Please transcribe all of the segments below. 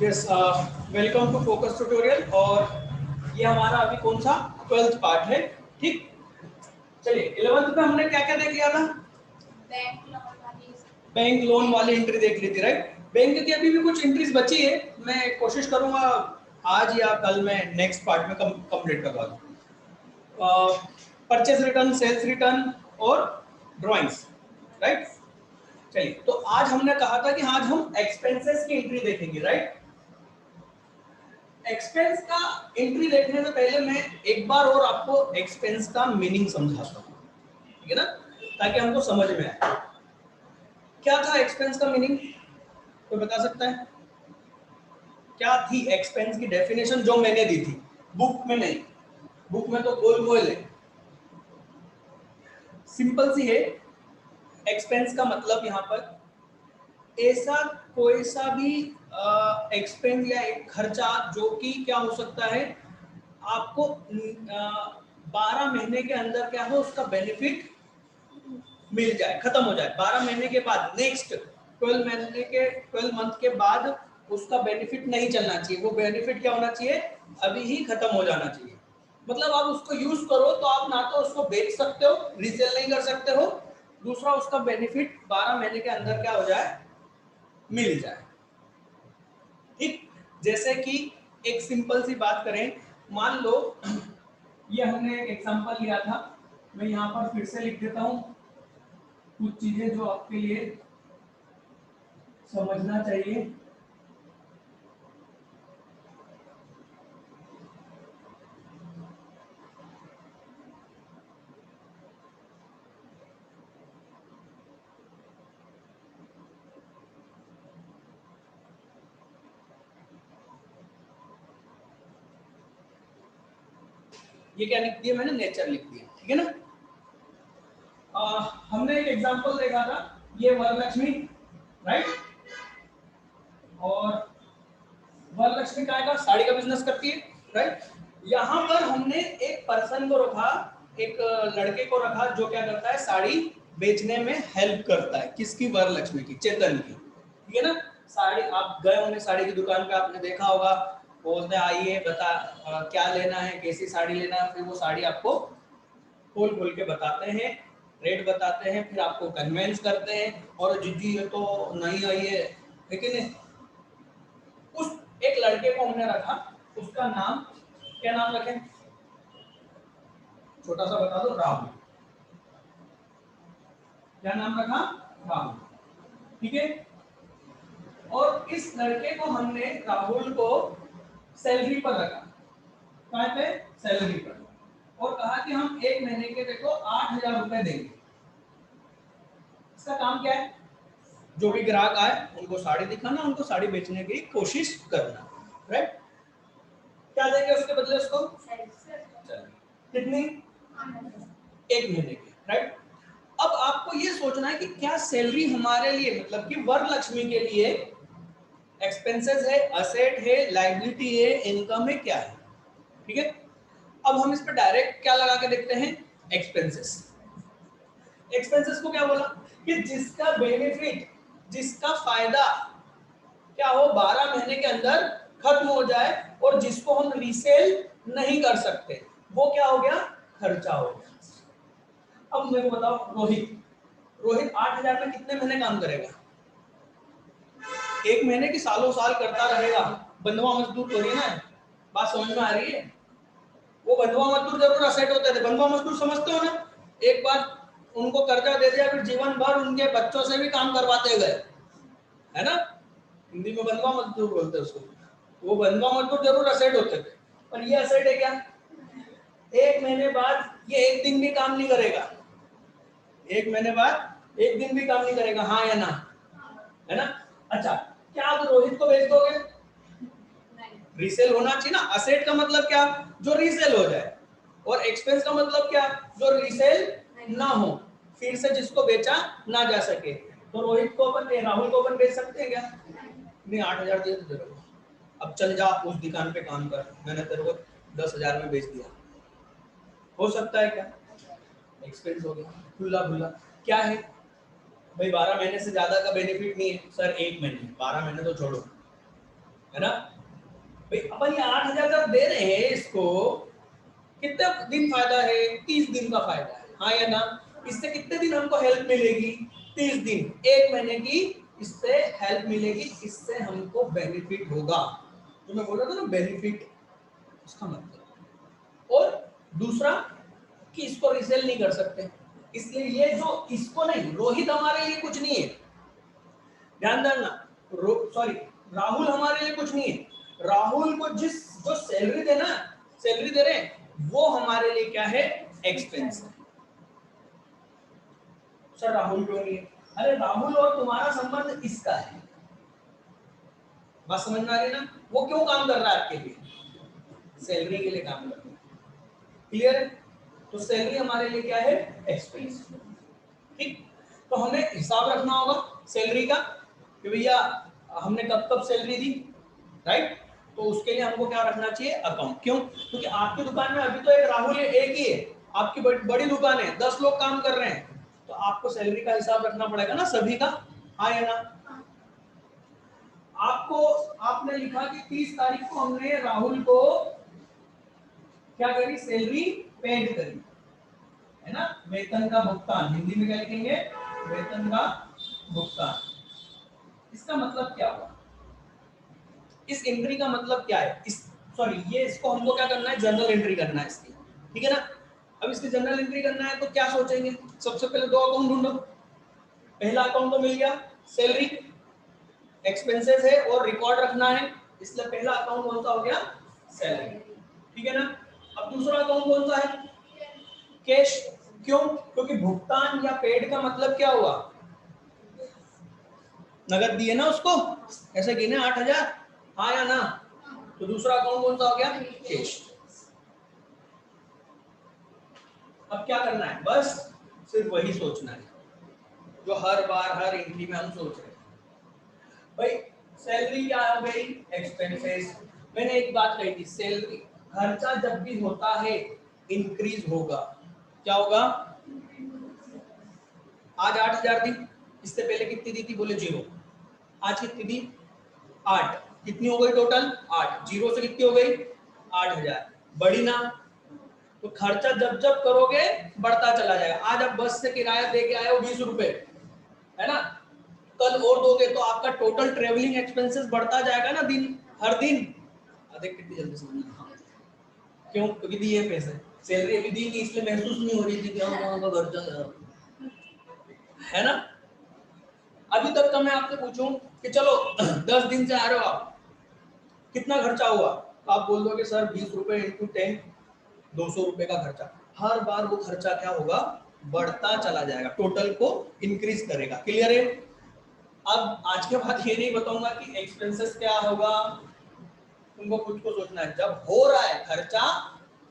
Yes, welcome to Focus Tutorial. और ये हमारा अभी कौन सा 12th पार्ट है। ठीक, चलिए 11th में हमने क्या क्या देख लिया था? बैंक लोन वाली एंट्री देख ली थी, राइट। बैंक की अभी भी कुछ एंट्रीज बची है, मैं कोशिश करूंगा आज या कल मैं नेक्स्ट पार्ट में कंप्लीट करवा दूं। परचेज रिटर्न, सेल्स रिटर्न और ड्राइंग्स, राइट। चलिए, तो आज हमने कहा था कि आज हम एक्सपेंसेस की एंट्री देखेंगे, राइट। एक्सपेंस का एंट्री देखने से पहले मैं एक बार और आपको एक्सपेंस का मीनिंग समझाता हूँ, ठीक है ना, ताकि हमको समझ में आए। क्या था एक्सपेंस का मीनिंग, कोई बता सकता है? क्या थी एक्सपेंस की डेफिनेशन जो मैंने दी थी, बुक में नहीं, बुक में तो गोल गोल है, सिंपल सी है। एक्सपेंस का मतलब यहाँ पर ऐसा कोई सा भी एक्सपेंस या एक खर्चा जो कि क्या हो सकता है, आपको 12 महीने के अंदर क्या हो उसका बेनिफिट मिल जाए, खत्म हो जाए। 12 महीने के बाद नेक्स्ट 12 मंथ के बाद उसका बेनिफिट नहीं चलना चाहिए। वो बेनिफिट क्या होना चाहिए, अभी ही खत्म हो जाना चाहिए। मतलब आप उसको यूज करो तो आप ना तो उसको बेच सकते हो, रीसेल नहीं कर सकते हो, दूसरा उसका बेनिफिट 12 महीने के अंदर क्या हो जाए, मिल जाए। ठीक, जैसे कि एक सिंपल सी बात करें, मान लो ये हमने एक एग्जांपल लिया था, मैं यहाँ पर फिर से लिख देता हूँ कुछ चीजें जो आपके लिए समझना चाहिए। ये क्या लिख दिया मैंने, नेचर लिख दिया, ठीक है ना। हमने एक एग्जांपल देखा था, ये वरलक्ष्मी, राइट। और वरलक्ष्मी काय का साड़ी का बिजनेस करती है, राइट। यहाँ पर हमने एक पर्सन को रखा, एक लड़के को रखा जो क्या करता है, साड़ी बेचने में हेल्प करता है। किसकी? वरलक्ष्मी की, चेतन की, ठीक है ना। साड़ी, आप गए होंगे साड़ी की दुकान पे, आपने देखा होगा, बोलते हैं आइए बता क्या लेना है, कैसी साड़ी लेना है, फिर वो साड़ी आपको खोल खोल के बताते हैं, रेट बताते हैं, फिर आपको कन्वेंस करते हैं, और जी ये तो नहीं आई है, लेकिन उस एक लड़के को हमने रखा, उसका नाम क्या नाम रखें, छोटा सा बता दो, राहुल। क्या नाम रखा? राहुल, ठीक है। और इस लड़के को हमने, राहुल को, सैलरी पर रखा। कहाँ पे? सैलरी पर। और कहा कि हम एक महीने के देखो 8,000 रुपए देंगे। इसका काम क्या है? जो भी ग्राहक आए उनको साड़ी दिखाना, उनको साड़ी बेचने की कोशिश करना, राइट। क्या देंगे उसके बदले उसको? कितनी? एक महीने की, राइट। अब आपको ये सोचना है कि क्या सैलरी हमारे लिए, मतलब कि वरलक्ष्मी के लिए एक्सपेंसेस है, असेट है, लायबिलिटी है, इनकम है, क्या है? ठीक है। अब हम इस पे डायरेक्ट क्या लगा के देखते हैं, एक्सपेंसेस। एक्सपेंसेस को क्या बोला कि जिसका बेनिफिट, जिसका फायदा क्या हो 12 महीने के अंदर खत्म हो जाए, और जिसको हम रीसेल नहीं कर सकते, वो क्या हो गया, खर्चा हो गया। अब मेरे को बताओ, रोहित 8,000 में कितने महीने काम करेगा? एक महीने की सालों साल करता रहेगा, बंधुआ मजदूर तो नहीं ना है। बात समझ में आ रही है? वो बंधुआ मजदूर जरूर असेट होते थे, बंधुआ मजदूर समझते हो ना, एक बार उनको कर्जा दे दिया, फिर जीवन भर उनके बच्चों से भी काम करवाते गए, है ना। हिंदी में बंधुआ मजदूर बोलते हैं उसको। वो बंधुआ मजदूर जरूर असेट होते थे, पर ये असेट है क्या? एक महीने बाद ये एक दिन भी काम नहीं करेगा, एक महीने बाद एक दिन भी काम नहीं करेगा, हाँ या ना, है ना। अच्छा, क्या आप रोहित को बेच दोगे? रीसेल होना चाहिए ना। असेट का मतलब क्या, जो रीसेल हो जाए, और एक्सपेंस का मतलब क्या, जो रीसेल ना हो, फिर से जिसको बेचा ना जा सके। तो रोहित को अपन, राहुल को अपन बेच सकते हैं क्या? नहीं, 8,000 दिए तो तेरे को, अब चल जा उस दुकान पे काम कर, मैंने तेरे को 10,000 में बेच दिया, हो सकता है क्या? एक्सपेंस हो गया, खुला खुला। क्या है भाई, 12 महीने से ज्यादा का बेनिफिट नहीं है सर, एक महीने, 12 महीने तो छोड़ो, है ना भाई। अपन ये 8,000 जब दे रहे हैं इसको, कितने दिन फायदा है? 30 दिन का फायदा है, हाँ या ना? इससे कितने दिन हमको हेल्प मिलेगी? 30 दिन, 1 महीने की इससे हेल्प मिलेगी, इससे हमको बेनिफिट होगा। तो मैं बोल रहा था ना बेनिफिट, उसका मतलब। और दूसरा कि इसको रिसेल नहीं कर सकते, इसलिए ये जो इसको नहीं, रोहित हमारे लिए कुछ नहीं है, ध्यान देना, सॉरी राहुल हमारे लिए कुछ नहीं है। राहुल को जो सैलरी देना, सैलरी दे रहे हैं, वो हमारे लिए क्या है? एक्सपेंस है। सर राहुल क्यों नहीं है? अरे राहुल और तुम्हारा संबंध इसका है, बात समझ में आ रही है ना? वो क्यों काम कर रहा है आपके लिए? सैलरी के लिए काम कर रहा है, क्लियर है? तो सैलरी हमारे लिए क्या है? एक्सपेंस। ठीक, तो हमें हिसाब रखना होगा सैलरी का कि भैया हमने कब कब सैलरी दी, राइट? तो उसके लिए हमको क्या रखना चाहिए? अकाउंट। क्यों? क्योंकि आपकी दुकान में अभी तो एक राहुल है, एक ही है, आपकी बड़ी दुकान है, 10 लोग काम कर रहे हैं, तो आपको सैलरी का हिसाब रखना पड़ेगा ना सभी का, हाँ या ना? आपको, आपने लिखा कि 30 तारीख को हमने राहुल को क्या करी? सैलरी पेड करी, है ना? वेतन का भुगतान, हिंदी में क्या लिखेंगे? वेतन का भुगतान। इसका मतलब क्या हुआ? इस एंट्री का मतलब क्या है? इस सॉरी ये इसको हमको क्या करना है? जनरल एंट्री करना है इसकी, ठीक है ना? अब इसकी जनरल एंट्री करना है तो क्या सोचेंगे? सबसे पहले 2 अकाउंट ढूंढो। पहला अकाउंट तो मिल गया, सैलरी, एक्सपेंसेस है और रिकॉर्ड रखना है, इसलिए पहला अकाउंट कौन सा हो गया? सैलरी, ठीक है ना? अब दूसरा अकाउंट कौन सा है? कैश। क्यों? क्योंकि भुगतान या पेड का मतलब क्या हुआ? नगद दिए ना उसको, ऐसे गिने 8,000, हाँ या ना? तो दूसरा अकाउंट कौन सा हो गया? कैश। अब क्या करना है? बस सिर्फ वही सोचना है जो हर बार हर एंट्री में हम सोच रहे हैं। भाई सैलरी क्या हो गई? एक्सपेंसेस। मैंने एक बात कही थी, सैलरी खर्चा जब भी होता है इंक्रीज होगा। क्या होगा? आज 8,000 दी, इससे पहले कितनी दी थी? बोले 0। आज कितनी दी? 8। कितनी हो गई टोटल? 8। 0 से कितनी हो गई? 8,000। बढ़ी ना? तो खर्चा जब जब करोगे बढ़ता चला जाएगा। आज आप बस से किराया दे के आए हो 20 रुपए, है ना? कल और दोगे तो आपका टोटल ट्रेवलिंग एक्सपेंसेस बढ़ता जाएगा ना, दिन हर दिन। देख कितनी जल्दी समझना। क्यों? क्योंकि दिए पैसे, सैलरी अभी दी नहीं, इसलिए महसूस नहीं हो रही थी कि हम का खर्चा है ना? अभी तक का मैं आपसे पूछूं कि चलो 10 दिन से आ रहे हो आप, कितना खर्चा हुआ? तो आप बोल दोगे सर 20 रुपए इंटू 10, 200 रुपए का खर्चा। हर बार वो खर्चा क्या होगा? बढ़ता चला जाएगा, टोटल को इंक्रीज करेगा। क्लियर है? अब आज के बाद ये नहीं बताऊंगा कि एक्सपेंसेस क्या होगा, तुमको खुद को सोचना है। जब हो रहा है खर्चा,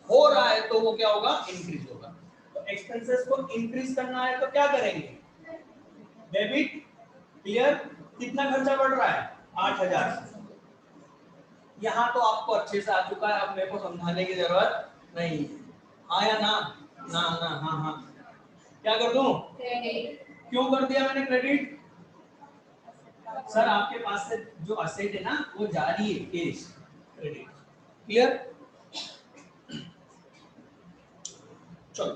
हो रहा है तो वो क्या होगा? इंक्रीज होगा। तो एक्सपेंसेस को इंक्रीज करना है तो क्या करेंगे? डेबिट। क्लियर? कितना खर्चा बढ़ रहा है? 8,000। यहाँ तो आपको अच्छे से आ चुका है, अब मेरे को समझाने की जरूरत नहीं है, हाँ या ना? ना ना, हाँ हाँ। क्या कर दूं? क्यों कर दिया मैंने क्रेडिट? सर आपके पास से जो असेट है ना वो जारी है, कैश, क्रेडिट। क्लियर? चलो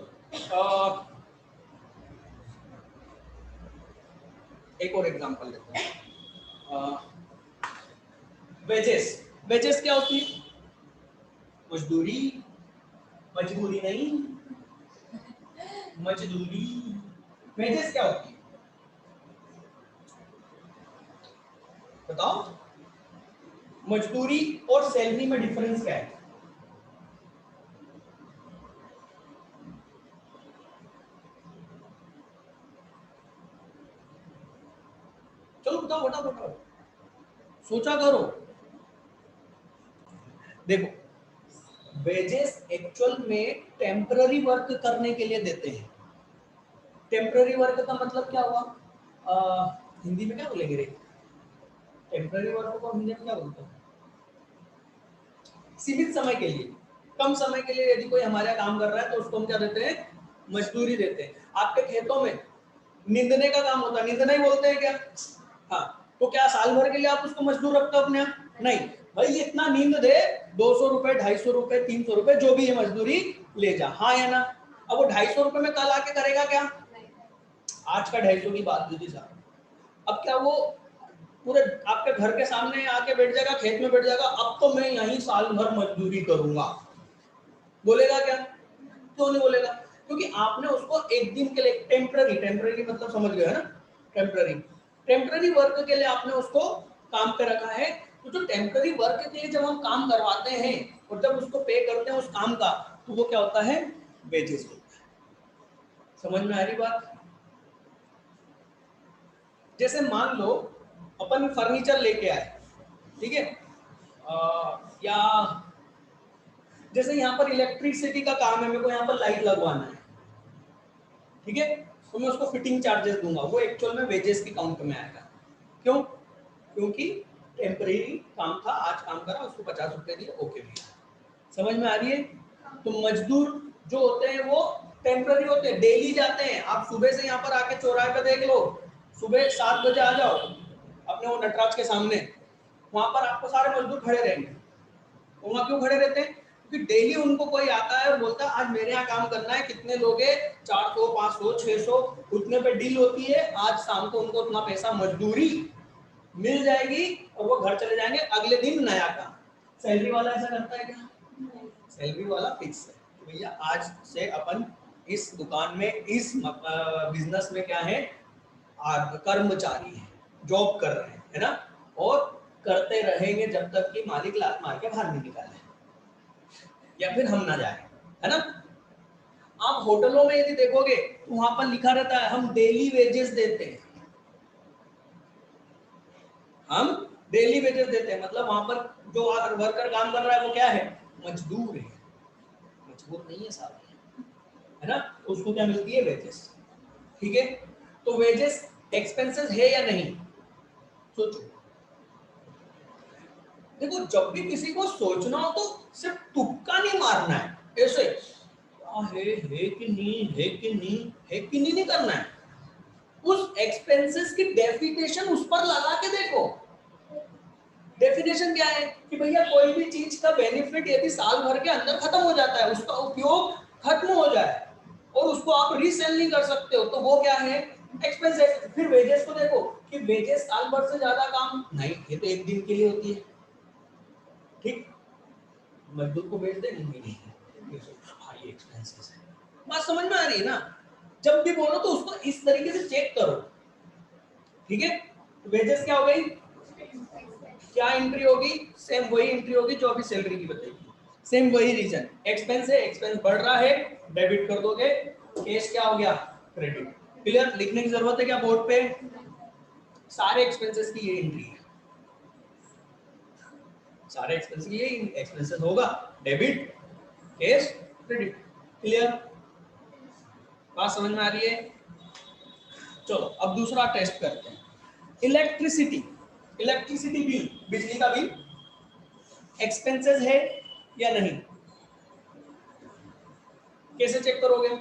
एक और एग्जांपल लेते हैं। वेजेस। वेजेस क्या होती है? मजदूरी। मजबूरी नहीं, मजदूरी। वेजेस क्या होती है? बताओ। मजदूरी और सैलरी में डिफरेंस क्या है? चलो बताओ बताओ बताओ, सोचा करो। देखो वेजेस एक्चुअल में टेम्पररी वर्क करने के लिए देते हैं। टेम्पररी वर्क का मतलब क्या हुआ? हिंदी में क्या बोलेंगे रे? टेम्पररी वर्क को हिंदी में क्या बोलते हैं? सीमित समय के लिए, कम समय के लिए यदि कोई हमारे यहाँ काम कर रहा है तो उसको हम क्या देते हैं? मजदूरी देते हैं। आपके खेतों में निंदने का काम होता है, निंदना ही बोलते हैं क्या? हाँ, तो क्या साल भर के लिए आप उसको मजदूर रखते हो अपने यहाँ? नहीं भाई इतना नींद दे, 200 रुपए 250 रुपए 300 रुपए जो भी है मजदूरी ले जा, हाँ या ना। अब वो 250 रुपए में कल आके करेगा क्या? आज का 250 की बात दीदी साहब, अब क्या वो पूरे आपके घर के सामने आके बैठ जाएगा, खेत में बैठ जाएगा, अब तो मैं यहीं साल भर मजदूरी करूंगा, बोलेगा क्या? क्यों नहीं बोलेगा? क्योंकि आपने उसको एक दिन के लिए टेम्पररी, टेम्पररी मतलब समझ गए है ना, टेम्पररी, टेम्पररी वर्क के लिए आपने उसको काम पे रखा है। तो जो टेम्पररी वर्क के लिए जब हम काम करवाते हैं और जब उसको पे करते हैं उस काम का, तो वो क्या होता है? वेजेस होता है। समझ में आ रही बात? जैसे मान लो अपन फर्नीचर लेके आए, ठीक है, या जैसे यहाँ पर इलेक्ट्रिसिटी का काम है, मेरे को यहाँ पर लाइट लगवाना है, ठीक है, तो मैं उसको फिटिंग चार्जेस दूंगा, वो एक्चुअल में वेजेस की काउंट में आएगा। क्यों? क्योंकि टेम्परेरी काम था, आज काम करा, उसको 50 रुपए दिए, ओके भैया। समझ में आ रही है? तो मजदूर जो होते हैं वो टेम्पररी होते हैं, डेली जाते हैं। आप सुबह से यहाँ पर आके चौराहे पे देख लो, सुबह 7 बजे आ जाओ अपने वो नटराज के सामने, वहां पर आपको सारे मजदूर खड़े रहेंगे। वहां क्यों खड़े रहते हैं? क्योंकि डेली उनको कोई आता है और बोलता है आज मेरे यहाँ काम करना है, कितने लोग हैं, 400 500 600 उतने पे डील होती है, आज शाम को उनको उतना पैसा मजदूरी मिल जाएगी और वो घर चले जाएंगे, अगले दिन नया काम। सैलरी वाला ऐसा करता है क्या? सैलरी वाला फिक्स है, तो भैया आज से अपन इस दुकान में, इस बिजनेस में क्या है, कर्मचारी है, जॉब कर रहे हैं, है ना, और करते रहेंगे जब तक कि मालिक लात मार के बाहर नहीं निकाले या फिर हम ना जाए, है ना। आप होटलों में यदि देखोगे तो वहां पर लिखा रहता है हम डेली वेजेस देते हैं, हम डेली वेजेस देते हैं, मतलब वहां पर जो वर्कर काम कर रहा है वो क्या है? मजदूर है, मजबूर नहीं है साहब, है ना, तो उसको क्या मिलती है? वेजेस। ठीक है, तो वेजेस एक्सपेंसेस है या नहीं? सोचो, देखो जब भी किसी को सोचना हो तो सिर्फ तुक्का नहीं मारना है, ऐसे है कि नहीं, है कि नहीं, है कि नहीं करना है। उस एक्सपेंसेस की डेफिनेशन उस पर लगा के देखो। डेफिनेशन क्या है कि भैया कोई भी चीज का बेनिफिट यदि साल भर के अंदर खत्म हो जाता है, उसका उपयोग खत्म हो जाए और उसको आप रीसेल नहीं कर सकते हो, तो वो क्या है? एक्सपेंसेस। फिर वेजेस को देखो कि वेजेस साल भर से ज्यादा काम नहीं, ये तो एक दिन के लिए होती है, ठीक, मजदूर को बेच देंगे नहीं, हाँ ये एक्सपेंसेस है। बात समझ में आ रही है ना? जब भी बोलो तो उसको इस तरीके से चेक करो, ठीक है। वेजेस क्या हो गई? क्या एंट्री होगी? सेम वही एंट्री होगी जो अभी सैलरी की बताई, सेम वही रीजन। एक्सपेंस है, एक्सपेंस बढ़ रहा है, डेबिट कर दोगे, कैश क्या हो गया? क्रेडिट। क्लियर? लिखने की जरूरत है क्या बोर्ड पे? सारे एक्सपेंसेस की ये एंट्री है, सारे एक्सपेंस की ये एक्सपेंसेस होगा, डेबिट कैश क्रेडिट। क्लियर? बात समझ में आ रही है? चलो अब दूसरा टेस्ट करते हैं। इलेक्ट्रिसिटी, इलेक्ट्रिसिटी बिल, बिजली का बिल एक्सपेंसेस है या नहीं? कैसे चेक करोगे?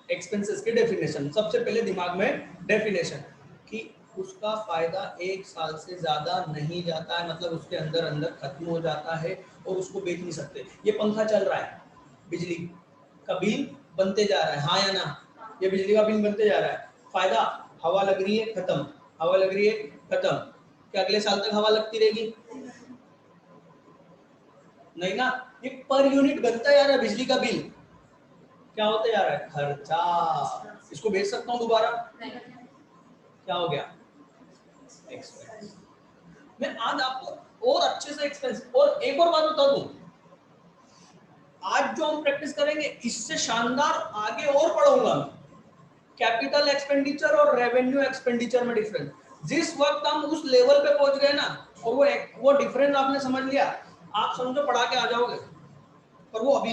एक्सपेंसेस की डेफिनेशन, सबसे पहले दिमाग में डेफिनेशन कि उसका फायदा 1 साल से ज्यादा नहीं जाता है, मतलब उसके अंदर अंदर खत्म हो जाता है और उसको बेच नहीं सकते। ये पंखा चल रहा है, बिजली का बिल बनते जा रहा है, हाँ या ना? ये बिजली का बिल बनते जा रहा है, फायदा हवा लग रही है खत्म, हवा लग रही है खत्म, क्या अगले साल तक हवा लगती रहेगी? नहीं ना। ये पर यूनिट बनता जा रहा है बिजली का बिल, क्या होता जा रहा है? खर्चा। इसको बेच सकता हूँ दोबारा? क्या हो गया? एक्सपेंस। मैं आज आपको और अच्छे से एक्सपेंस, और एक और बात बता दूं, आज जो हम प्रैक्टिस करेंगे इससे शानदार आगे और पढ़ाऊंगा मैं। कैपिटल एक्सपेंडिचर और रेवेन्यू एक्सपेंडिचर में डिफरेंस, जिस वक्त हम उस लेवल पे पहुंच गए ना और वो डिफरेंस आपने समझ लिया, आप समझो पढ़ा के आ जाओगे। पर वो अभी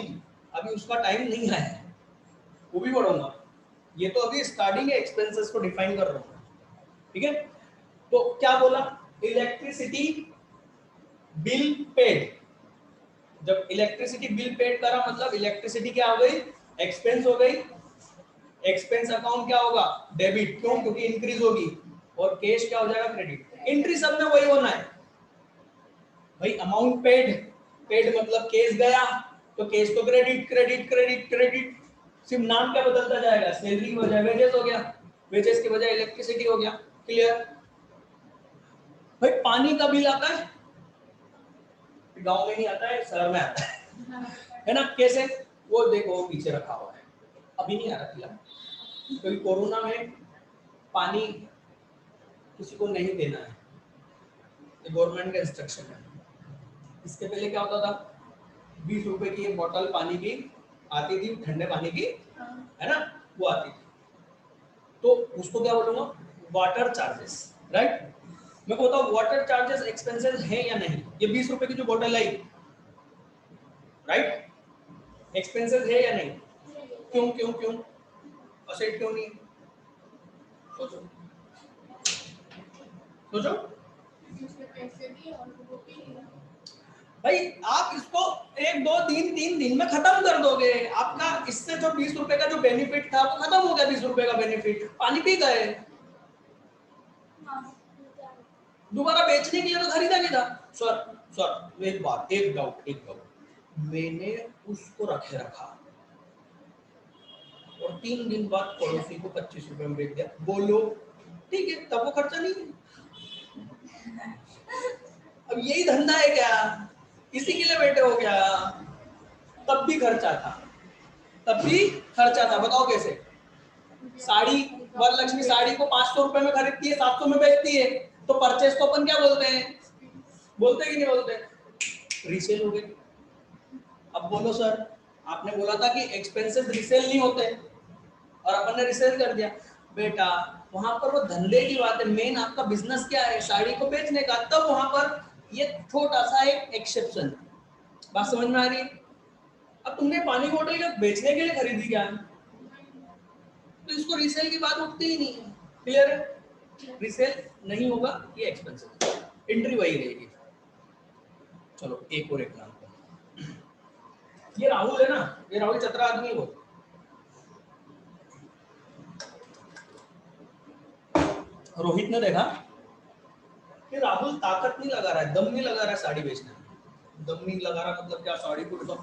अभी उसका टाइम नहीं आया है, वो भी पढ़ूंगा। ये तो अभी स्टार्टिंग है, एक्सपेंसेस को डिफाइन कर रहा हूँ, ठीक है। तो क्या बोला? इलेक्ट्रिसिटी बिल पेड, जब इलेक्ट्रिसिटी बिल पेड करा मतलब इलेक्ट्रिसिटी क्या हो गई? एक्सपेंस हो गई। एक्सपेंस अकाउंट क्या होगा? डेबिट। क्यों? क्योंकि इंक्रीज होगी। और कैश क्या हो जाएगा? क्रेडिट। एंट्री सब में वही होना है भाई अमाउंट पेड, पेड मतलब केस गया तो केस को क्रेडिट क्रेडिट क्रेडिट क्रेडिट, सिर्फ नाम क्या बदलता जाएगा, सैलरी की बजाय वेजेस हो गया, वेजेस की बजाय इलेक्ट्रिसिटी हो गया। क्लियर? भाई पानी का बिल आता है, गांव में नहीं आता है, शहर में आता है ना? कैसे? वो देखो पीछे रखा हुआ है, अभी नहीं आ रहा फिलहाल, क्योंकि कोरोना में पानी किसी को नहीं देना है, ये गवर्नमेंट का इंस्ट्रक्शन है। इसके पहले क्या होता था, 20 रुपए की एक बोतल पानी की आती थी, ठंडे पानी की, है ना, वो आती थी, तो उसको क्या बोलूंगा, वाटर चार्जेस, राइट? मैं को बताऊं वाटर चार्जेस एक्सपेंसेस है या नहीं? ये 20 रुपए की जो बोतल आई, राइट, एक्सपेंसेस है या नहीं? क्यों क्यों क्यों असेट क्यों नहीं? सोचो सोचो भाई, आप इसको 1 2 3 3 दिन में खत्म कर दोगे, आपका इससे जो 20 रुपए का जो बेनिफिट था वो खत्म हो गया। 20 रुपए का बेनिफिट, पानी पी गए, दोबारा बेचने के लिए तो खरीदा नहीं था। सर सर एक बात, एक डाउट, मैंने उसको रखा और 3 दिन बाद पड़ोसी को 25 रुपए में बेच दिया, बोलो ठीक है, तब वो खर्चा नहीं है। अब यही धंधा है क्या? इसी के लिए बैठे हो क्या? तब भी खर्चा था, तब भी खर्चा था, बताओ कैसे? साड़ी, वरलक्ष्मी साड़ी को 500 रुपए में खरीदती है, 700 में बेचती है, तो परचेस को अपन क्या बोलते हैं? बोलते कि नहीं बोलते? रीसेल हो गई। अब बोलो सर, आपने बोला था कि एक्सपेंसेस रीसेल नहीं होते और अपन ने रीसेल कर दिया। बेटा वहां पर वो धंधे की बात है, मेन आपका बिजनेस क्या है, साड़ी को बेचने का, तब वहां पर ये छोटा सा एक एक्सेप्शन। बात समझ में आ रही है? अब तुमने पानी की बोतल बेचने के लिए खरीदी क्या, तो इसको रीसेल की बात उठती ही नहीं है। क्लियर है? रीसेल नहीं होगा, ये एक्सपेंसिव, एंट्री वही रहेगी। चलो एक और एग्जांपल, ये राहुल है ना, ये राहुल चतरा आदमी है वो। रोहित ने देखा कि राहुल ताकत नहीं लगा रहा है, दम नहीं लगा रहा है साड़ी बेचने में। दम नहीं लगा रहा मतलब क्या, साड़ी को तो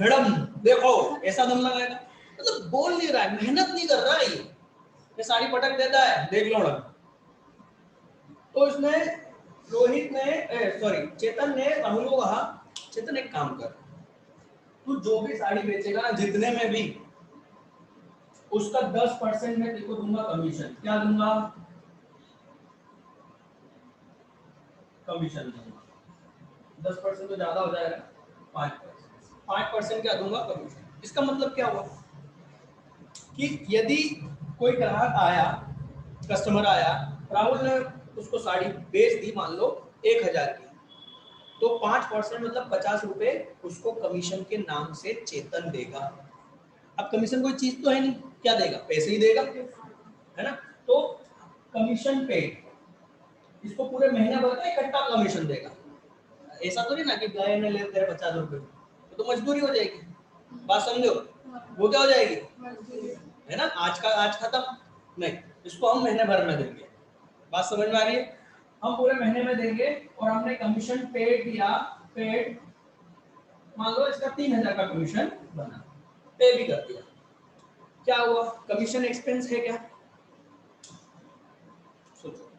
मैडम देखो ऐसा दम लगाएगा, मतलब बोल नहीं रहा है, मेहनत नहीं कर रहा है, ये साड़ी पटक देता है, देख लो ना। तो इसने, रोहित ने, सॉरी चेतन ने राहुल को कहा, चेतन एक काम कर, तू जो भी साड़ी बेचेगा ना, जितने में भी, उसका 10% में तेको दूंगा कमीशन। क्या दूंगा? कमीशन दूंगा। 10% तो ज्यादा हो जाएगा, 5% क्या दूंगा कमीशन। इसका मतलब क्या हुआ कि यदि कोई ग्राहक आया, कस्टमर आया, राहुल ने उसको साड़ी बेच दी मान लो 1000 की, तो 5% मतलब 50 रुपए उसको कमीशन के नाम से चेतन देगा। अब कमीशन कोई चीज तो है नहीं, क्या देगा? पैसे ही देगा, है ना? तो कमीशन पे इसको पूरे महीने भर का इकट्ठा कमीशन देगा। ऐसा तो नहीं ना कि गए ने ले तेरे 50 रुपए, तो मजदूरी हो जाएगी। बात समझो, वो क्या हो जाएगी, है ना? आज का आज खत्म नहीं, इसको हम महीने भर में देंगे। बात समझ में आ रही है? हम पूरे महीने में देंगे और हमने कमीशन पेड दिया, पेड मान लो इसका 3000 का कमीशन बना, पे भी कर दिया। क्या हुआ? कमीशन एक्सपेंस है क्या? सोचो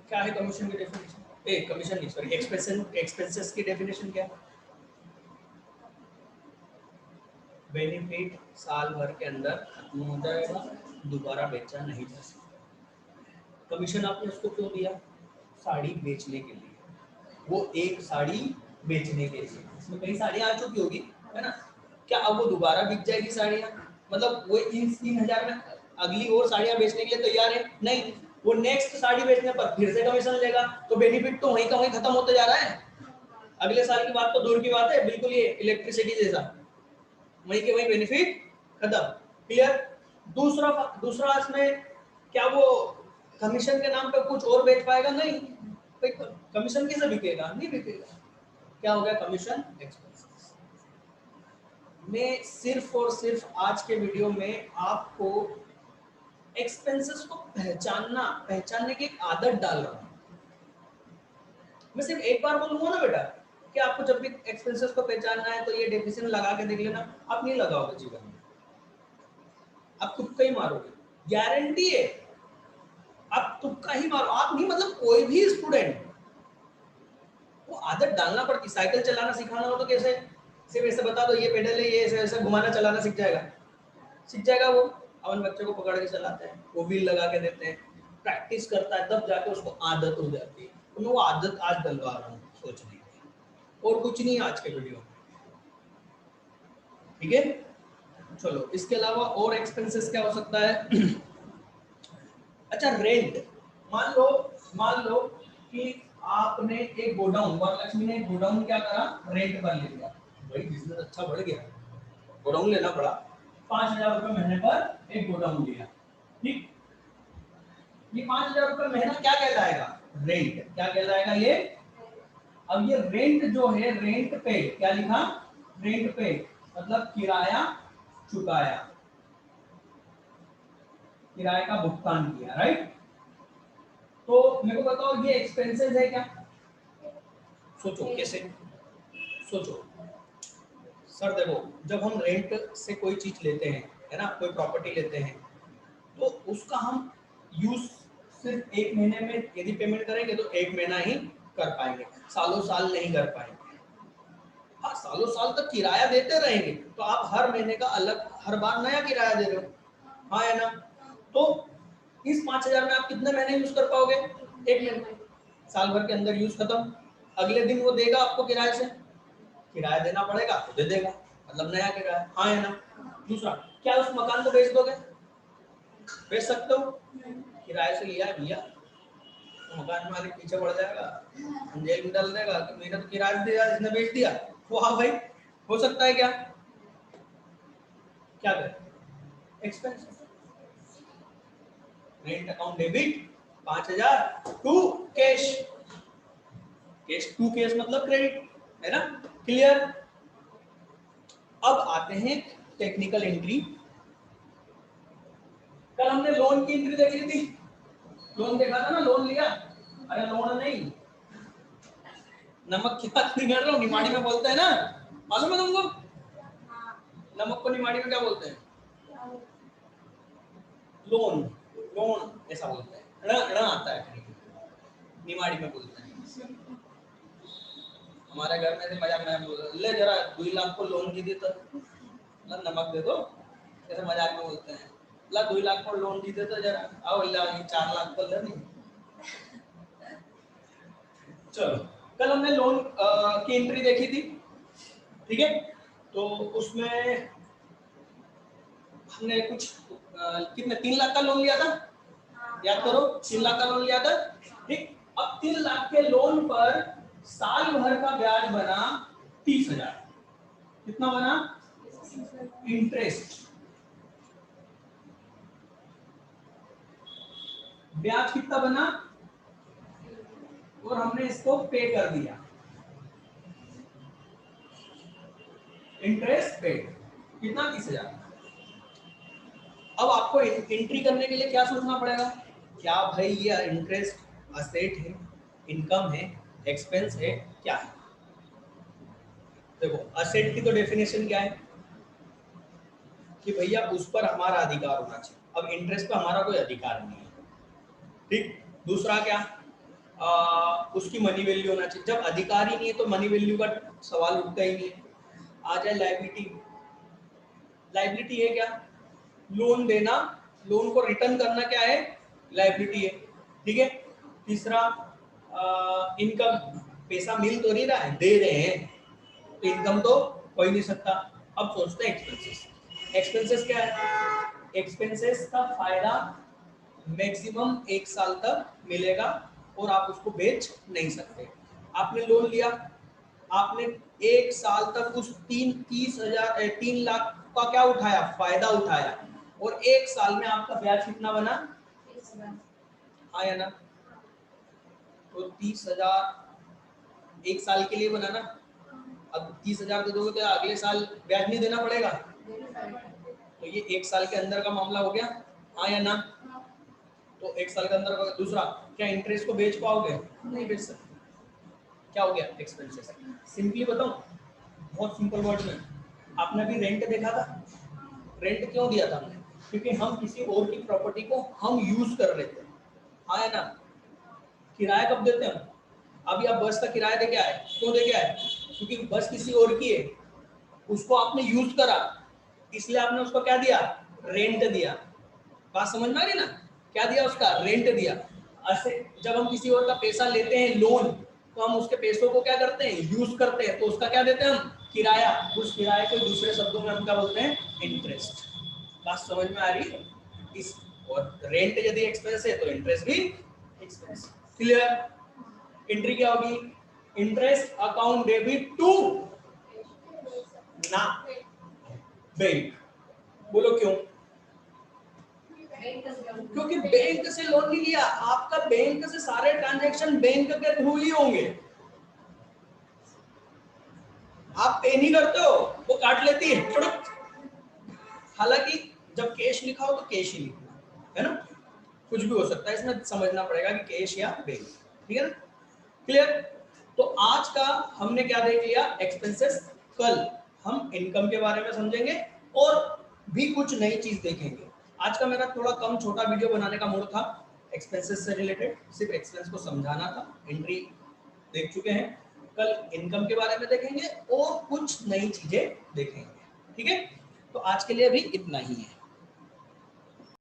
क्या है कमीशन की डेफिनेशन? ए कमीशन नहीं, सॉरी एक्सपेंसेस की डेफिनेशन क्या है? बेनिफिट साल भर के अंदर खत्म हो जाएगा, दोबारा बेचा नहीं जा सकता। कमीशन आपने उसको क्यों दिया? साड़ी बेचने के लिए, वो एक साड़ी बेचने के लिए, इसमें कई साड़ियां आ चुकी होगी, है ना? क्या अब वो दोबारा बिक जाएगी साड़ियां? मतलब वो इन 3000 में अगली और साड़ियां बेचने के लिए तैयार है? नहीं, वो नेक्स्ट साड़ी बेचने पर फिर से कमीशन लेगा, तो बेनिफिट तो वहीं का वहीं खत्म होते जा रहा है। अगले साल की बात तो दूर की बात है, बिल्कुल ये इलेक्ट्रिसिटी जैसा, वहीं के वहीं बेनिफिट खत्म। क्लियर? दूसरा दूसरा इसमें क्या वो कमीशन के नाम पे कुछ और बेच पाएगा? नहीं, कमीशन कैसे बिकेगा? नहीं बिकेगा। क्या हो गया? Commission expenses. मैं सिर्फ और सिर्फ आज के वीडियो में आपको एक्सपेंसेस को पहचानने की एक आदत डाल रहा हूँ। मैं सिर्फ एक बार बोलूंगा ना बेटा कि आपको जब भी एक्सपेंसेस को पहचानना है तो ये डेफिनेशन लगा के देख लेना, आप नहीं लगाओगे जीवन में, आप तुक्का ही मारोगे, गारंटी है। आप तुक्का ही मारो, आप नहीं मतलब कोई भी स्टूडेंट, वो आदत डालना पड़ती। साइकिल चलाना सिखाना हो तो कैसे, सिर्फ ऐसे बता दो ये पेडल है, ये ऐसे ऐसे घुमाना चलाना सीख जाएगा वो। अपन बच्चे को पकड़ के चलाते हैं, वो व्हील लगा के देते हैं, प्रैक्टिस करता है, तब जाके उसको आदत हो जाती है। तो मैं वो आदत आज डलवा रहा हूँ सोचने की, और कुछ नहीं आज के वीडियो में, ठीक है। चलो इसके अलावा और एक्सपेंसेस क्या हो सकता है? अच्छा रेंट, मान लो कि आपने एक गोडाउन, वरलक्ष्मी ने एक गोडाउन क्या करा, रेंट पर ले लिया। भाई बिजनेस अच्छा बढ़ गया, गोडाउन लेना पड़ा, 5,000 रुपए महीने पर एक गोडाउन लिया, ठीक। ये 5,000 रुपए महीना क्या कहलाएगा? रेंट। क्या कहलाएगा ये? अब ये रेंट जो है, रेंट पे क्या लिखा? रेंट पे मतलब किराया चुकाया, किराए का भुगतान किया, राइट। तो मेरे को बताओ ये एक्सपेंसेस है क्या? सोचो कैसे, सोचो सर। देखो जब हम रेंट से कोई चीज लेते हैं, है ना, कोई प्रॉपर्टी लेते हैं, तो उसका हम यूज सिर्फ एक महीने में यदि पेमेंट करेंगे तो एक महीना ही कर पाएंगे, सालों साल नहीं कर पाएंगे। हाँ सालों साल तक किराया देते रहेंगे तो आप हर महीने का अलग, हर बार नया किराया दे रहे हो, हाँ है ना। तो इस 5,000 में आप कितने महीने यूज कर पाओगे? एक महीने, साल भर के अंदर यूज खत्म। अगले दिन वो देगा आपको किराए से, किराया देना पड़ेगा तो दे देगा, मतलब नया किराया, हाँ है ना। दूसरा, क्या उस मकान को बेच दोगे? बेच सकते हो, किराए से लिया भैया, तो मकान मालिक पीछे पड़ जाएगा, जेल में डाल देगा कि मैंने तो किराया दिया, इसने बेच दिया। वाह भाई, हो सकता है क्या? क्या करें? Expense, rent account debit 5,000 to cash, cash to cash मतलब क्रेडिट, है ना, क्लियर। अब आते हैं टेक्निकल एंट्री। कल हमने लोन की एंट्री देखी थी, लोन देखा था ना, लोन लिया, अरे लोन नहीं, नमक की बात नहीं कर रहा हूँ, निमाड़ी में बोलते हैं ना, मालूम है तुमको? नमक को निमाड़ी में क्या बोलते हैं? लोन, लोन ऐसा बोलते हैं, ण आता है, निमाड़ी में बोलते हैं। हमारे घर में से मजाक में बोलते हैं, ले जरा 2 लाख को लोन दी तो नमक दे दो, ऐसे मजाक में बोलते हैं। ला 2 लाख को लोन दी तो जरा आओ, ला 4 लाख को ले नहीं। चलो कल हमने लोन की एंट्री देखी थी, ठीक है। तो उसमें हमने कुछ कितने 3 लाख का लोन लिया था, याद करो, 3 लाख का लोन लिया था, ठीक। अब 3 लाख के लोन पर साल भर का ब्याज बना 30,000। कितना बना? इंटरेस्ट, ब्याज कितना बना, और हमने इसको पे कर दिया, इंटरेस्ट पे कितना? 30,000। अब आपको एंट्री करने के लिए क्या सोचना पड़ेगा? क्या भाई ये इंटरेस्ट असेट है, इनकम है, एक्सपेंस है, क्या है? देखो असेट की तो डेफिनेशन क्या है कि भैया उस पर हमारा अधिकार होना चाहिए। अब इंटरेस्ट पर हमारा कोई अधिकार नहीं है, ठीक। दूसरा क्या, उसकी मनी वैल्यू होना चाहिए। जब अधिकार ही नहीं है तो मनी वैल्यू का सवाल उठता ही नहीं है। आ जाए लायबिलिटी, लायबिलिटी है क्या? लोन देना, लोन को रिटर्न करना क्या है? लायबिलिटी है, ठीक है। तीसरा इनकम, पैसा मिल तो नहीं रहा है, दे रहे हैं, तो इनकम तो हो ही नहीं सकता। अब सोचते हैं एक्सपेंसेस, एक्सपेंसेस क्या है? एक्सपेंसेस का फायदा मैक्सिमम 1 साल तक मिलेगा और आप उसको बेच नहीं सकते। आपने लोन लिया, आपने 1 साल तक उस 3 लाख का क्या उठाया? फायदा उठाया, और 1 साल में आपका ब्याज कितना बना? आया ना। तो 30,000 1 साल के लिए बना ना। अब 30,000 दे दोगे तो अगले साल ब्याज नहीं देना पड़ेगा, तो ये 1 साल के अंदर का मामला हो गया, हाँ या ना। तो 1 साल के अंदर। दूसरा, क्या इंटरेस्ट को बेच पाओगे? नहीं बेच सकते। क्या हो गया? एक्सपेंसेस। सिंपली बताऊं, बहुत सिंपल वर्ड में, आपने भी रेंट देखा था। रेंट क्यों दिया था हमने? क्योंकि हम किसी और की प्रॉपर्टी को हम यूज कर रहे थे, हाँ है ना। किराया कब देते हैं हम? अभी आप बस का किराया दे के आए, क्यों दे के आए? क्योंकि बस किसी और की है, उसको आपने यूज करा, इसलिए आपने उसको क्या दिया? रेंट दिया। बात समझ में आ रही ना? क्या दिया? उसका रेंट दिया। ऐसे जब हम किसी और का पैसा लेते हैं लोन, तो हम उसके पैसों को क्या करते हैं? यूज करते हैं, तो उसका क्या देते हैं हम? किराया। उस किराए को दूसरे शब्दों में हम क्या बोलते हैं? इंटरेस्ट। बात समझ में आ रही है? इस और रेंट यदि एक्सपेंस है तो इंटरेस्ट भी एक्सपेंस। क्लियर? एंट्री क्या होगी? इंटरेस्ट अकाउंट डेबिट टू ना बैंक। बोलो क्यों? क्योंकि बैंक से लोन नहीं लिया, आपका बैंक से सारे ट्रांजैक्शन बैंक के थ्रू ही होंगे। आप पे नहीं करते हो, वो काट लेती है। हालांकि जब कैश लिखा हो तो कैश ही लिखना है ना, कुछ भी हो सकता है इसमें, समझना पड़ेगा कि कैश या बैंक। ठीक है ना? क्लियर? तो आज का हमने क्या देख लिया? एक्सपेंसेस। कल हम इनकम के बारे में समझेंगे और भी कुछ नई चीज देखेंगे। आज का मेरा थोड़ा कम छोटा वीडियो बनाने का मूड था, एक्सपेंसेस से रिलेटेड, सिर्फ एक्सपेंस को समझाना था। एंट्री देख चुके हैं, कल इनकम के बारे में देखेंगे और कुछ नई चीजें देखेंगे। ठीक है? तो आज के लिए अभी इतना ही है।